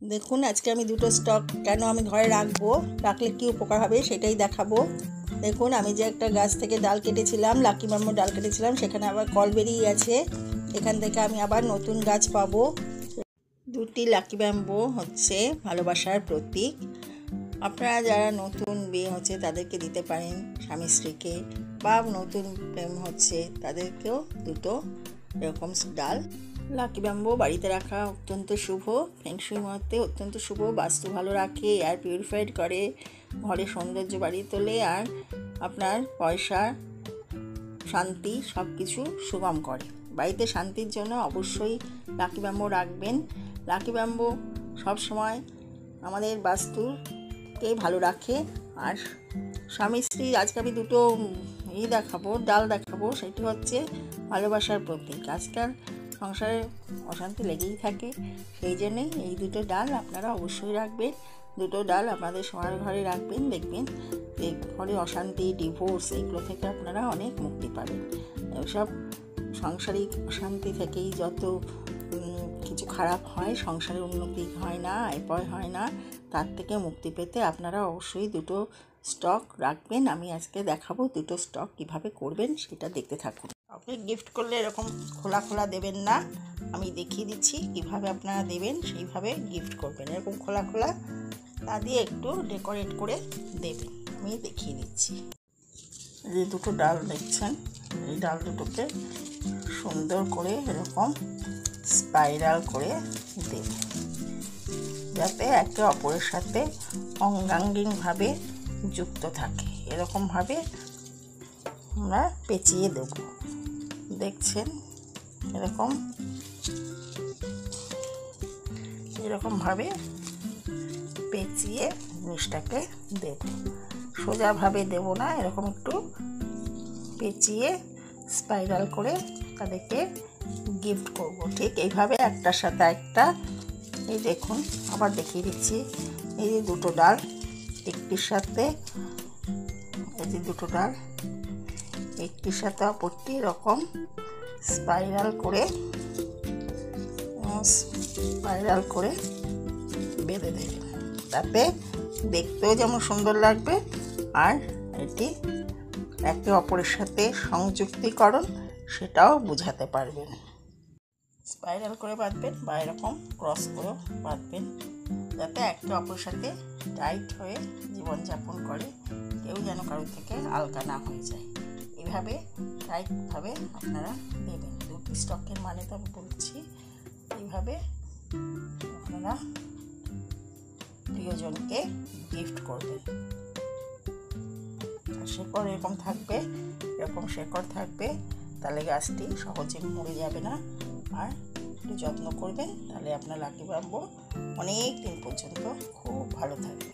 দেখুন আজকে আমি দুটো স্টক কেন আমি ঘরে রাখবো, রাখলে কি উপকার হবে সেটাই দেখাবো। দেখুন আমি যে একটা গাছ থেকে ডাল কেটেছিলাম, লাকি ব্যাম্বো ডাল কেটেছিলাম, সেখানে আবার কল বেরিয়ে গেছে। এখান থেকে আমি আবার নতুন গাছ পাবো। দুটি লাকি ব্যাম্বো হচ্ছে ভালোবাসার প্রতীক। আপনারা যারা নতুন বিয়ে হচ্ছে তাদেরকে দিতে পারেন, স্বামী স্ত্রীকে, বা নতুন প্রেম হচ্ছে তাদেরকেও দুটো এরকম ডাল। লাকি ব্যাম্বো বাড়িতে রাখা অত্যন্ত শুভ, ফেংশুই মতে অত্যন্ত শুভ, বাস্তু ভালো রাখে, এয়ার পিউরিফাইড করে, ঘরে সৌন্দর্য বাড়িয়ে তোলে, আর আপনার পয়সা, শান্তি সব কিছু সুগম করে। বাড়িতে শান্তির জন্য অবশ্যই লাকি ব্যাম্বো রাখবেন। লাকি ব্যাম্বো সবসময় আমাদের বাস্তুকে ভালো রাখে। আর স্বামী স্ত্রী আজকে আমি দুটো ডাল দেখাবো, সেটি হচ্ছে ভালোবাসার প্রতীক। আজকাল সংসারে অশান্তি লেগেই থাকে, সেই জন্যেই এই দুটো ডাল আপনারা অবশ্যই রাখবেন। দুটো ডাল আপনাদের সবার ঘরে রাখবেন, দেখবেন যে ঘরে অশান্তি, ডিভোর্স এগুলো থেকে আপনারা অনেক মুক্তি পাবেন। এসব সাংসারিক অশান্তি থেকেই যত কিছু খারাপ হয়, সংসারের উন্নতি হয় না, আয় হয় না, তার থেকে মুক্তি পেতে আপনারা অবশ্যই দুটো স্টক রাখবেন। আমি আজকে দেখাবো দুটো স্টক কিভাবে করবেন, সেটা দেখতে থাকুন। আপনি গিফট করলে এরকম খোলা খোলা দেবেন না, আমি দেখিয়ে দিচ্ছি কিভাবে আপনারা দেবেন, সেইভাবে গিফট করবেন। এরকম খোলা খোলা তা দিয়ে একটু ডেকোরেট করে দেবেন, আমি দেখিয়ে দিচ্ছি। এই দুটো ডাল দেখছেন, এই ডাল দুটোকে সুন্দর করে এরকম স্পাইরাল করে দেব, যাতে একে অপরের সাথে অঙ্গাঙ্গিকভাবে যুক্ত থাকে। এরকমভাবে আমরা পেঁচিয়ে দেব, দেখছেন এরকমভাবে পেঁচিয়ে জিনিসটাকে দেব। সোজাভাবে দেব না, এরকম একটু পেঁচিয়ে স্পাইরাল করে তাদেরকে গিফট করব। ঠিক এইভাবে একটার সাথে একটা, এই দেখুন আবার দেখিয়ে দিচ্ছি, এই যে দুটো ডাল একটির সাথে, এই যে দুটো ডাল একটির সাথে অপরটি এরকম স্পাইরাল করে বেঁধে দেবেন, তাতে দেখতেও যেমন সুন্দর লাগবে, আর এটি একে অপরের সাথে সংযুক্তিকরণ সেটাও বোঝাতে পারবেন। স্পাইরাল করে বাঁধবেন বা এরকম ক্রস করে বাঁধবেন, যাতে একে অপরের সাথে টাইট হয়ে জীবনযাপন করে, কেউ যেন কারোর থেকে আলগা না হয়ে যায়। এইভাবে টাইটভাবে আপনারা দেবেন। দুটি স্টকের মানে তো আমি বলছি, এইভাবে আপনারা প্রিয়জনকে গিফট করবেন। শেকড় এরকম থাকবে, এরকম শেকড় থাকবে, তাহলে গাছটি সহজে মরে যাবে না। আর একটু যত্ন করবেন, তাহলে আপনার লাকি ব্যাম্বো অনেক দিন পর্যন্ত খুব ভালো থাকবে।